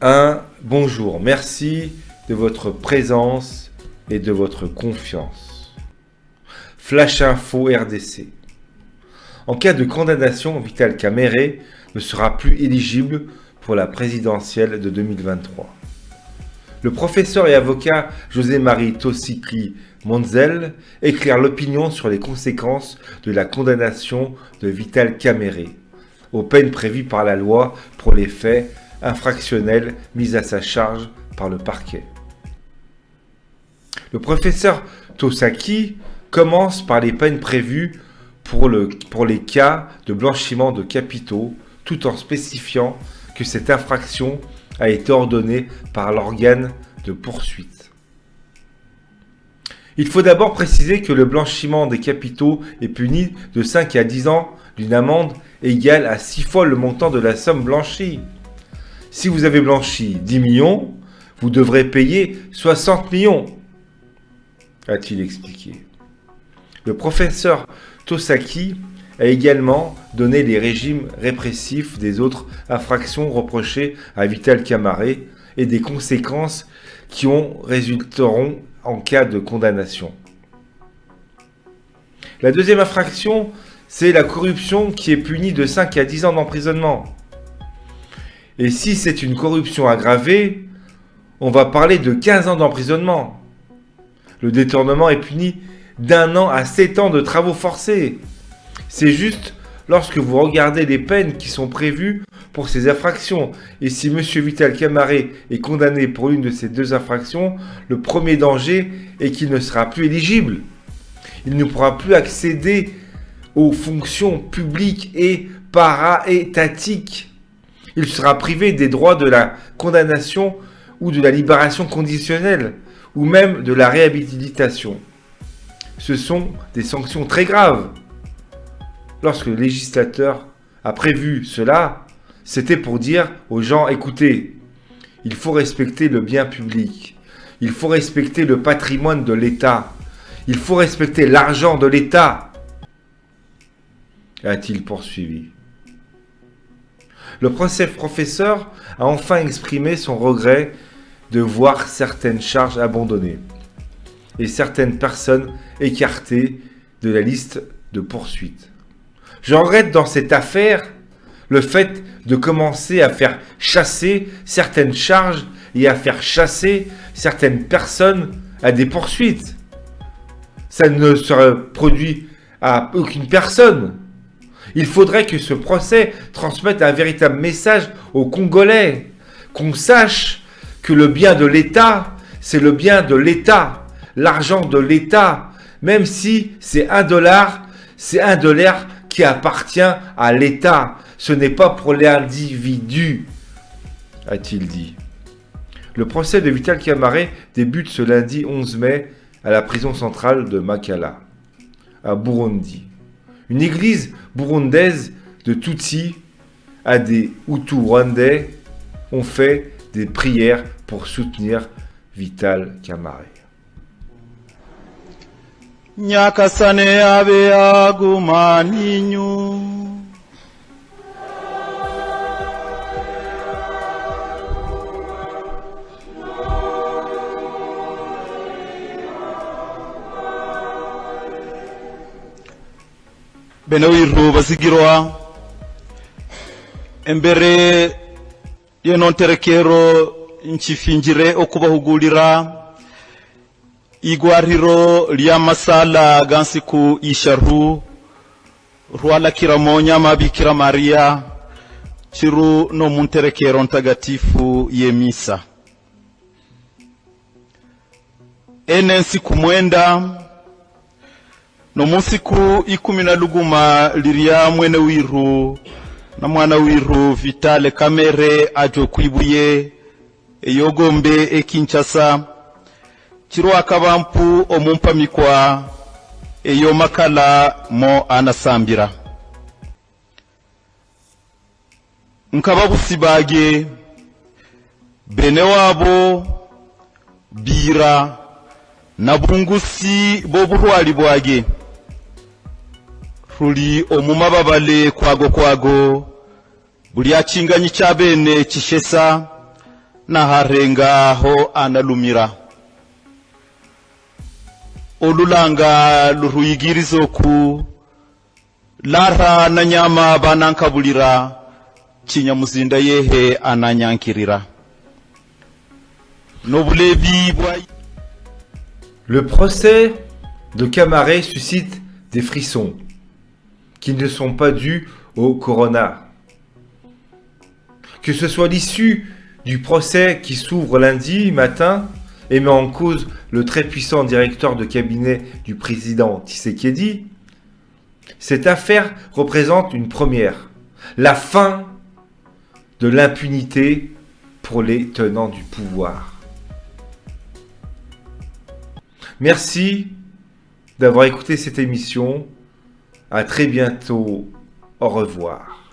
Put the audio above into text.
Bonjour, merci de votre présence et de votre confiance. Flash Info RDC. En cas de condamnation, Vital Kamerhe ne sera plus éligible pour la présidentielle de 2023. Le professeur et avocat José-Marie Tossigui Monzel éclaire l'opinion sur les conséquences de la condamnation de Vital Kamerhe aux peines prévues par la loi pour les faits infractionnels mis à sa charge par le parquet. Le professeur Tossigui commence par les peines prévues pour les cas de blanchiment de capitaux, tout en spécifiant que cette infraction a été ordonnée par l'organe de poursuite. Il faut d'abord préciser que le blanchiment des capitaux est puni de 5 à 10 ans d'une amende égale à 6 fois le montant de la somme blanchie. Si vous avez blanchi 10 millions, vous devrez payer 60 millions, a-t-il expliqué. Le professeur Tossigui a également donné les régimes répressifs des autres infractions reprochées à Vital Kamerhe et des conséquences qui en résulteront en cas de condamnation. La deuxième infraction, c'est la corruption qui est punie de 5 à 10 ans d'emprisonnement. Et si c'est une corruption aggravée, on va parler de 15 ans d'emprisonnement. Le détournement est puni d'1 an à 7 ans de travaux forcés. C'est juste lorsque vous regardez les peines qui sont prévues pour ces infractions. Et si M. Vital Kamerhe est condamné pour l'une de ces deux infractions, le premier danger est qu'il ne sera plus éligible. Il ne pourra plus accéder aux fonctions publiques et para-étatiques. Il sera privé des droits de la condamnation ou de la libération conditionnelle, ou même de la réhabilitation. Ce sont des sanctions très graves. Lorsque le législateur a prévu cela, c'était pour dire aux gens, écoutez, il faut respecter le bien public, il faut respecter le patrimoine de l'État, il faut respecter l'argent de l'État, a-t-il poursuivi. Le professeur a enfin exprimé son regret de voir certaines charges abandonnées et certaines personnes écartées de la liste de poursuites. Je regrette dans cette affaire le fait de commencer à faire chasser certaines charges et à faire chasser certaines personnes à des poursuites. Ça ne se produit à aucune personne. Il faudrait que ce procès transmette un véritable message aux Congolais, qu'on sache que le bien de l'État, c'est le bien de l'État, l'argent de l'État, même si c'est $1, c'est $1 qui appartient à l'État. Ce n'est pas pour l'individu, a-t-il dit. Le procès de Vital Kamerhe débute ce lundi 11 mai à la prison centrale de Makala, à Burundi. Une église burundaise de Tutsi à des Hutus rwandais ont fait des prières pour soutenir Vital Kamerhe. Nyakasane abe aguma ninyu beno wirru basigirwa embere yenon terekero nchifinjire okubahugulira igwariro lya masala gansiku isharu rwala kiramonya mabikira Maria chiru no munterekero ntagatifu yemisa enensi kumwenda no musiku 10 liria mwene wiru na mwana wiru Vital Kamerhe ajo kwibuye eyogombe ekinchasa chiru akabampu omumpamikwa eyo Makala mo anasambira nkababusibage bene wabo bira na bungusi bobuhwali bwage ruli omumababale kwago buli akinganyi chabene chishesa na harengaho analumira olulanga luruyigirizoku lara na nyama banankabulira kinyamuzinda yehe ananyankirira nobulebi bwa. Le procès de Camaret suscite des frissons qui ne sont pas dus au corona. Que ce soit l'issue du procès qui s'ouvre lundi matin et met en cause le très puissant directeur de cabinet du président Tshisekedi, cette affaire représente une première, la fin de l'impunité pour les tenants du pouvoir. Merci d'avoir écouté cette émission. À très bientôt. Au revoir.